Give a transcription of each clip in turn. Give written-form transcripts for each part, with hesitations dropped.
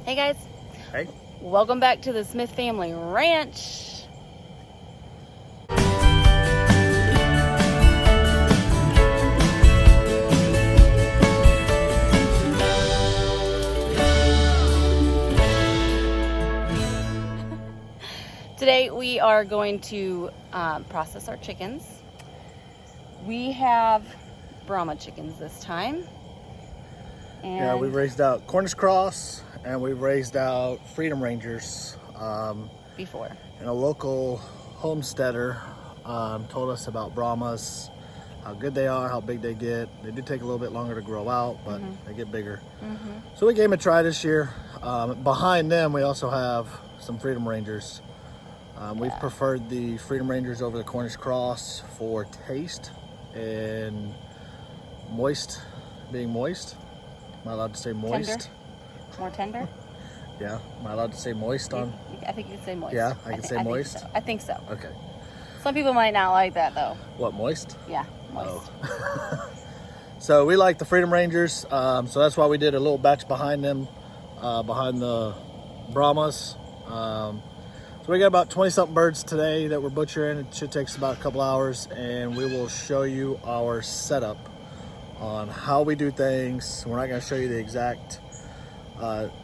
Hey guys. Hey. Welcome back to the Smith Family Ranch. Today we are going to process our chickens. We have Brahma chickens this time. And yeah, we've raised out Cornish Cross and we've raised out Freedom Rangers. Before. And a local homesteader told us about Brahmas, how good they are, how big they get. They do take a little bit longer to grow out, but they get bigger. So we gave them a try this year. Behind them, we also have some Freedom Rangers. We've preferred the Freedom Rangers over the Cornish Cross for taste and being moist. Am I allowed to say moist? Tender? More tender? Yeah. Am I allowed to say moist on? I think you can say moist. Yeah, I can say moist? I think so. Okay. Some people might not like that though. What, moist? Yeah, moist. Oh. So we like the Freedom Rangers. So that's why we did a little batch behind them, behind the Brahmas. So we got about 20 something birds today that we're butchering. It should take us about a couple hours, and we will show you our setup on how we do things. We're not going to show you the exact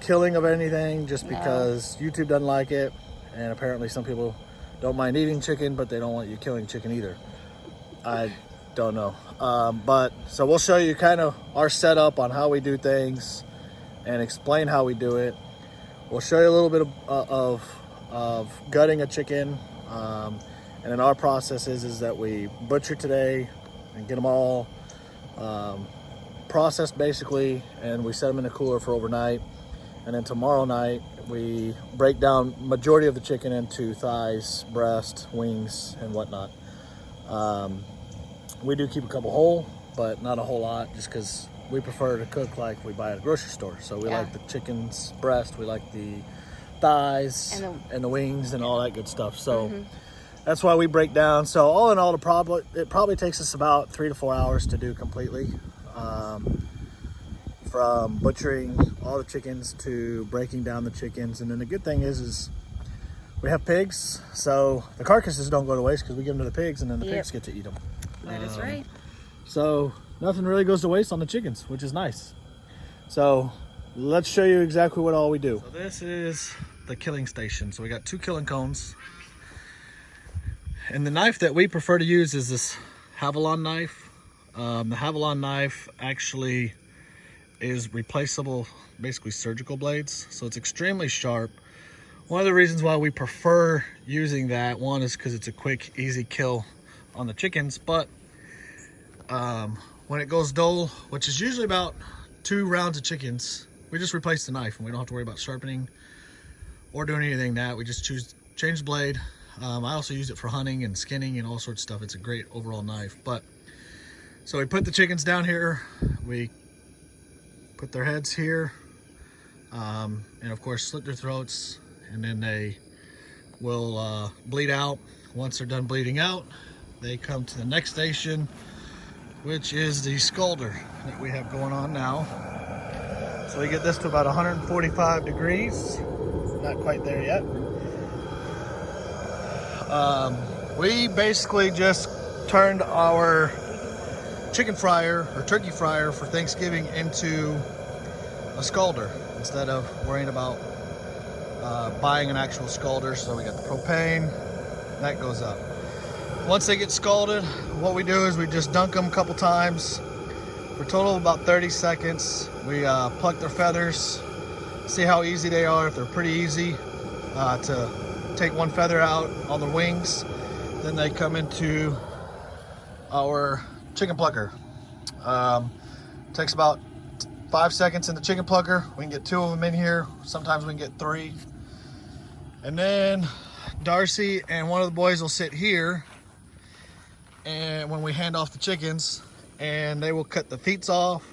killing of anything just because YouTube doesn't like it, and apparently some people don't mind eating chicken, but they don't want you killing chicken either. I don't know. But so we'll show you kind of our setup on how we do things and explain how we do it. We'll show you a little bit of gutting a chicken, and then our process is that we butcher today and get them all processed basically, and we set them in a cooler for overnight, and then tomorrow night we break down majority of the chicken into thighs, breast, wings, and whatnot. We do keep a couple whole, but not a whole lot, just because we prefer to cook like we buy at a grocery store. So we like the chicken's breast, we like the thighs and the wings and all that good stuff. So that's why we break down. So all in all, it probably takes us about 3 to 4 hours to do completely, from butchering all the chickens to breaking down the chickens. And then the good thing is we have pigs, so the carcasses don't go to waste because we give them to the pigs, and then the pigs get to eat them. That is right. So nothing really goes to waste on the chickens, which is nice. So let's show you exactly what all we do. So this is the killing station. So we got 2 killing cones. And the knife that we prefer to use is this Havilon knife. The Havilon knife actually is replaceable, basically surgical blades. So it's extremely sharp. One of the reasons why we prefer using that, one is because it's a quick, easy kill on the chickens. But when it goes dull, which is usually about 2 rounds of chickens, we just replace the knife and we don't have to worry about sharpening or doing anything that. We just change the blade. I also use it for hunting and skinning and all sorts of stuff. It's a great overall knife. But so we put the chickens down here, we put their heads here, and of course slit their throats, and then they will bleed out. Once they're done bleeding out, they come to the next station, which is the scalder that we have going on now. So we get this to about 145 degrees. Not quite there yet. We basically just turned our chicken fryer or turkey fryer for Thanksgiving into a scalder instead of worrying about buying an actual scalder. So we got the propane, that goes up. Once they get scalded, what we do is we just dunk them a couple times for a total of about 30 seconds. We pluck their feathers, see how easy they are. If they're pretty easy to take one feather out on the wings, then they come into our chicken plucker. Takes about 5 seconds in the chicken plucker. We can get 2 of them in here. Sometimes we can get 3. And then Darcy and one of the boys will sit here, and when we hand off the chickens, and they will cut the feet off,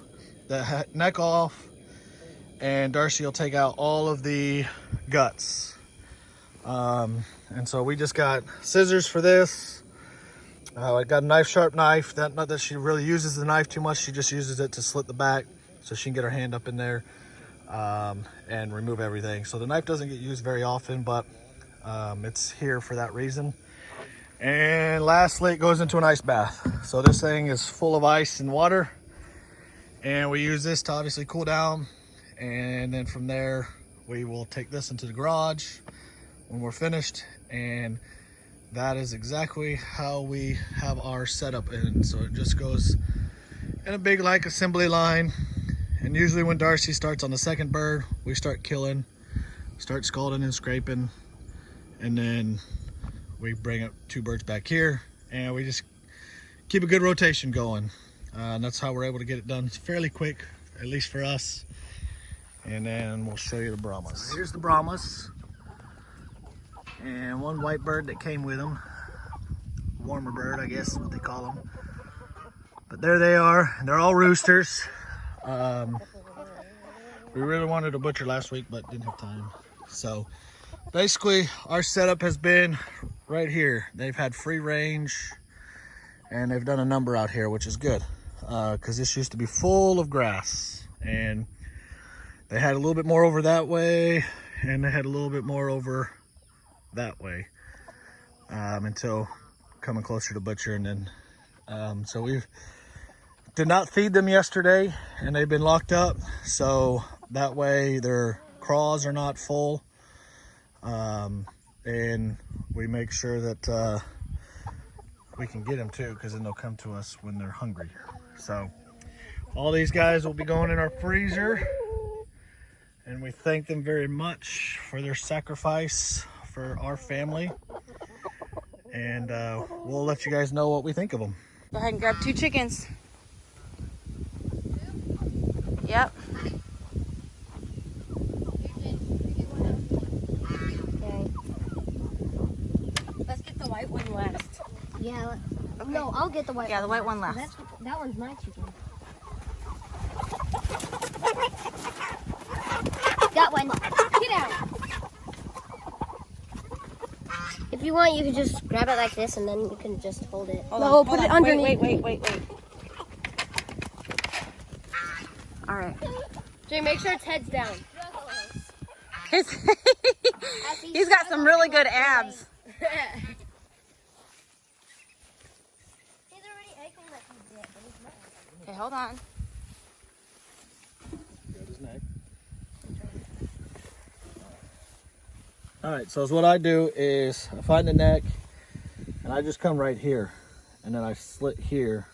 the neck off, and Darcy will take out all of the guts. And so we just got scissors for this. I got a sharp knife. Not that she really uses the knife too much. She just uses it to slit the back so she can get her hand up in there. and remove everything. So the knife doesn't get used very often, but it's here for that reason. And lastly, it goes into an ice bath. So this thing is full of ice and water, and we use this to obviously cool down. And then from there, we will take this into the garage when we're finished, and that is exactly how we have our setup in. So it just goes in a big like assembly line, and usually when Darcy starts on the second bird, we start killing, start scalding and scraping, and then we bring up 2 birds back here, and we just keep a good rotation going. And that's how we're able to get it done fairly quick, at least for us. And then we'll show you the Brahmas. So here's the Brahmas, and 1 white bird that came with them. Warmer bird, I guess is what they call them. But there they are, and they're all roosters. We really wanted to butcher last week, but didn't have time. So basically, our setup has been right here. They've had free range, and they've done a number out here, which is good, because this used to be full of grass, and they had a little bit more over that way, and they had a little bit more over that way, until coming closer to butcher. And then so we did not feed them yesterday, and they've been locked up, so that way their craws are not full, and we make sure that we can get them too, because then they'll come to us when they're hungry. So all these guys will be going in our freezer, and we thank them very much for their sacrifice for our family. And we'll let you guys know what we think of them. Go ahead and grab 2 chickens. Yep. Okay. Let's get the white one last. Yeah. Okay. No, I'll get the white one. Yeah, the white one last. That one's my chicken. Got one. Get out. If you want, you can just grab it like this, and then you can just hold it. Hold Put on. it underneath. Wait. All right. Jay, make sure its head's down. He's got some really good abs. Okay, hold on. Got his neck. All right, so what I do is I find the neck, and I just come right here, and then I slit here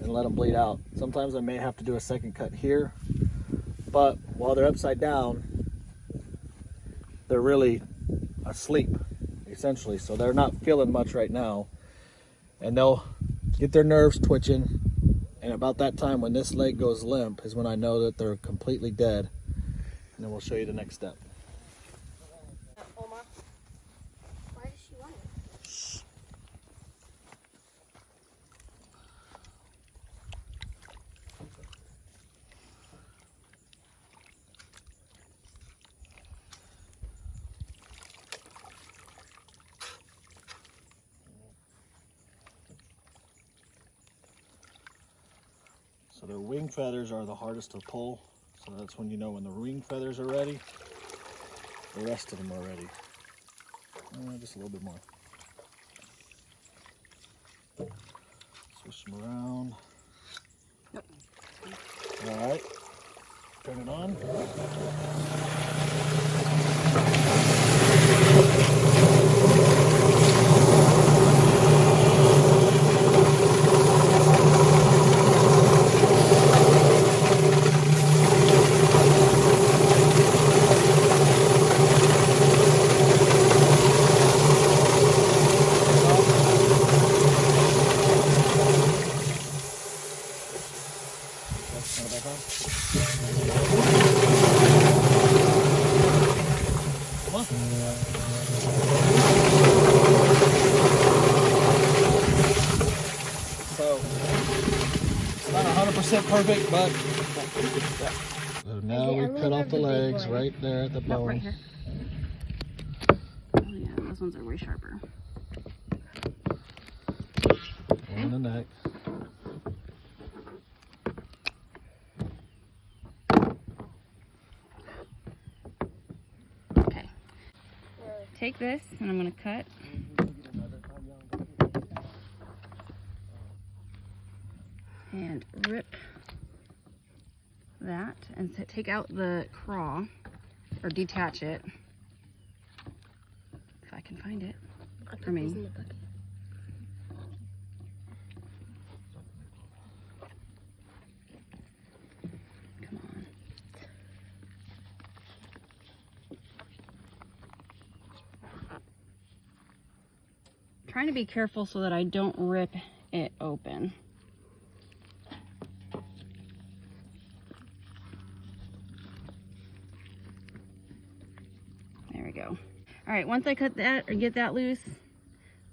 and let them bleed out. Sometimes I may have to do a second cut here, but while they're upside down, they're really asleep, essentially. So they're not feeling much right now, and they'll get their nerves twitching. And about that time, when this leg goes limp, is when I know that they're completely dead. And then we'll show you the next step. Why does she want it? So their wing feathers are the hardest to pull. So that's when you know when the wing feathers are ready. The rest of them are ready. Just a little bit more. Switch them around. Nope. All right. Turn it on. Turn it back on. Come on. So, it's not 100% perfect, but so now Okay, we cut off the legs right there at the bone. Right here. Oh yeah, those ones are way sharper. And the neck. take this and I'm going to cut. And rip that and take out the craw or detach it. If I can find it. I mean, come on. Trying to be careful so that I don't rip it open. There we go. All right, once I cut that or get that loose,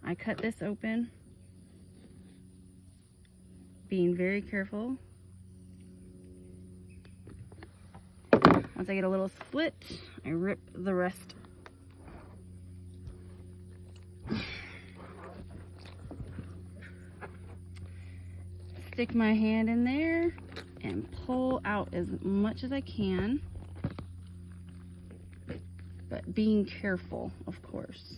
I cut this open, being very careful. Once I get a little split, I rip the rest. Stick my hand in there and pull out as much as I can, but being careful, of course.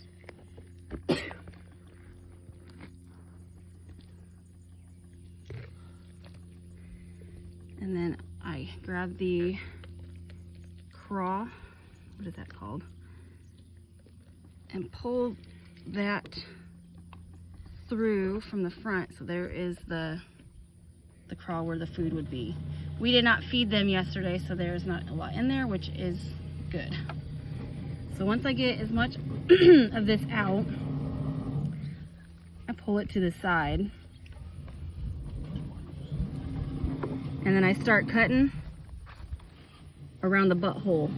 And then I grab the craw, what is that called? And pull that through from the front. So there is the craw where the food would be. We did not feed them yesterday, so there's not a lot in there, which is good. So once I get as much of this out, I pull it to the side. And then I start cutting around the butthole.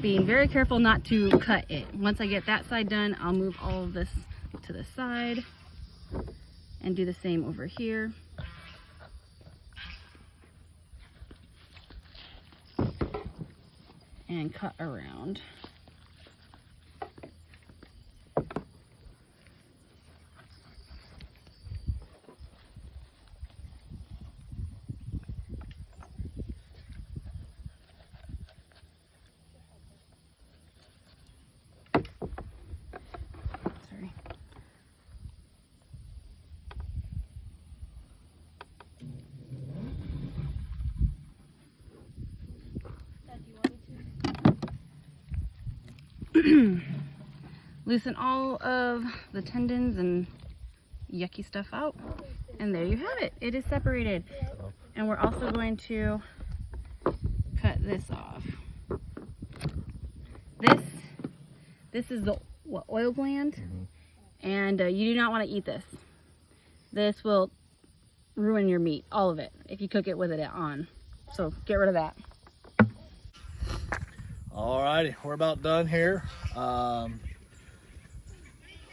Being very careful not to cut it. Once I get that side done, I'll move all of this to the side and do the same over here. And cut around. Sorry. Loosen all of the tendons and yucky stuff out, and there you have it. It is separated. And we're also going to cut this off. This is the oil gland, and you do not want to eat this. This will ruin your meat, all of it, if you cook it with it on. So get rid of that. Alrighty, we're about done here.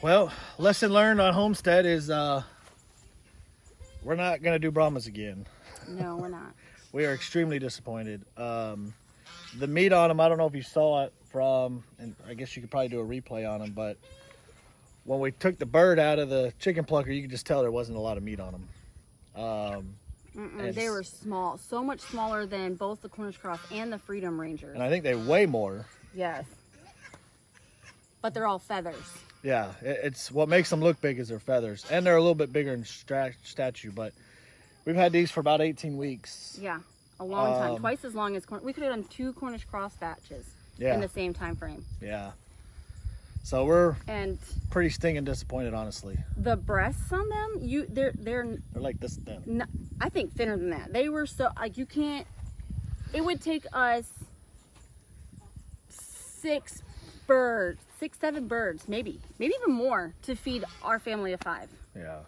Well, lesson learned on homestead is we're not gonna do Brahmas again. No, we're not. We are extremely disappointed. The meat on them, I don't know if you saw it from, and I guess you could probably do a replay on them, but when we took the bird out of the chicken plucker, you could just tell there wasn't a lot of meat on them. They were small, so much smaller than both the Cornish Cross and the Freedom Rangers. And I think they weigh more. Yes. But they're all feathers. Yeah, it's what makes them look big is their feathers, and they're a little bit bigger in stature. But we've had these for about 18 weeks. Yeah, a long time, twice as long as we could have done 2 Cornish Cross batches in the same time frame. Yeah. So we're and pretty stinging disappointed, honestly. The breasts on them, they're like this thin. I think thinner than that. They were so like you can't. It would take us 6, 7 birds, maybe even more, to feed our family of 5. Yeah.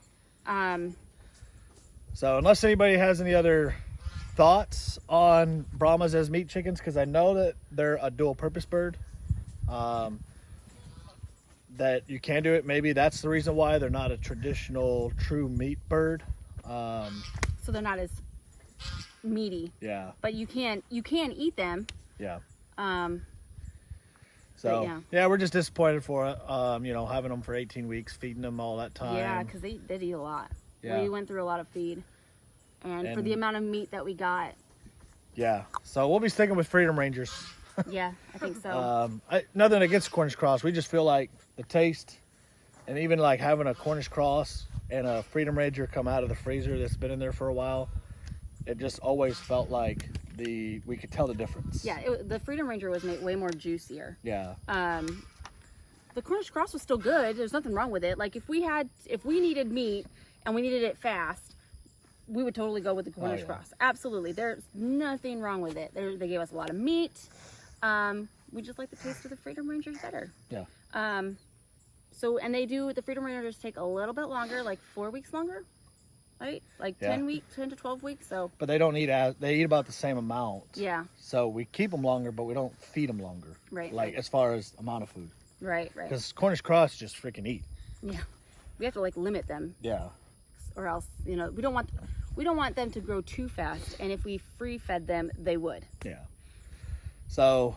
So unless anybody has any other thoughts on Brahmas as meat chickens, because I know that they're a dual purpose bird, that you can do it. Maybe that's the reason why they're not a traditional true meat bird. So they're not as meaty. Yeah. But you can eat them. Yeah. So yeah. yeah, we're just disappointed for it. You know, having them for 18 weeks, feeding them all that time. Yeah, because they did eat a lot. Yeah. We went through a lot of feed. And for the And- amount of meat that we got, Yeah. So we'll be sticking with Freedom Rangers. yeah, I think so. Nothing against Cornish Cross. We just feel like the taste, and even like having a Cornish Cross and a Freedom Ranger come out of the freezer that's been in there for a while, it just always felt like we could tell the difference. Yeah, the Freedom Ranger was made way more juicier. Yeah. The Cornish Cross was still good. There's nothing wrong with it. Like if we needed meat and we needed it fast, we would totally go with the Cornish Cross. Absolutely. There's nothing wrong with it. They gave us a lot of meat. We just like the taste of the Freedom Rangers better. Yeah. The Freedom Rangers take a little bit longer, like 4 weeks longer, right? Like 10 to 12 weeks. So. But they don't eat they eat about the same amount. Yeah. So we keep them longer, but we don't feed them longer. Right. Like as far as amount of food. Right. Because Cornish Cross just freaking eat. Yeah. We have to like limit them. Yeah. Or else, we don't want them to grow too fast. And if we free fed them, they would. Yeah. So,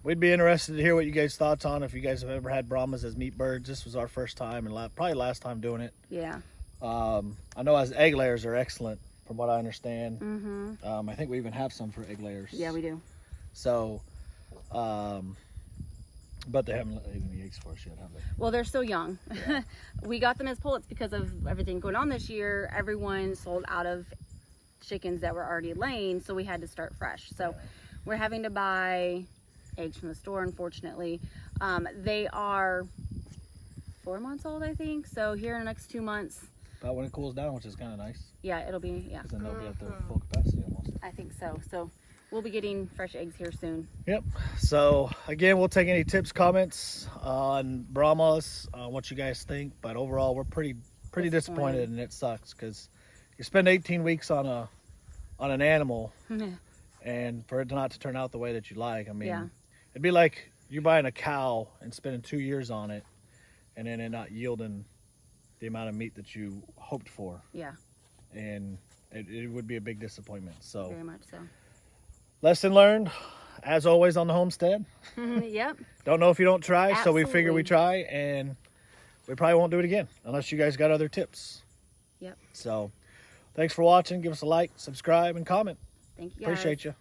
we'd be interested to hear what you guys' thoughts on if you guys have ever had Brahmas as meat birds. This was our first time and probably last time doing it. Yeah. I know as egg layers are excellent from what I understand. Mm-hmm. I think we even have some for egg layers. Yeah, we do. So, but they haven't laid any eggs for us yet, have they? Well, they're so young. Yeah. We got them as pullets because of everything going on this year. Everyone sold out of chickens that were already laying, so we had to start fresh. So we're having to buy eggs from the store, unfortunately. They are 4 months old, I think. So here in the next 2 months. About when it cools down, which is kind of nice. Yeah, it'll be, yeah. Because then they'll be at their full capacity almost. I think so. So we'll be getting fresh eggs here soon. Yep. So again, we'll take any tips, comments on Brahmas, what you guys think. But overall, we're pretty disappointed, and it sucks because you spend 18 weeks on an animal, and for it not to turn out the way that you like. I mean, it'd be like you buying a cow and spending 2 years on it, and then it not yielding the amount of meat that you hoped for. Yeah. And it would be a big disappointment. So Very much so. lesson learned, as always on the homestead. Yep. Don't know if you don't try, so we figure we Absolutely. try, and we probably won't do it again unless you guys got other tips. Yep. So thanks for watching. Give us a like, subscribe, and comment. Thank you, guys. Appreciate you.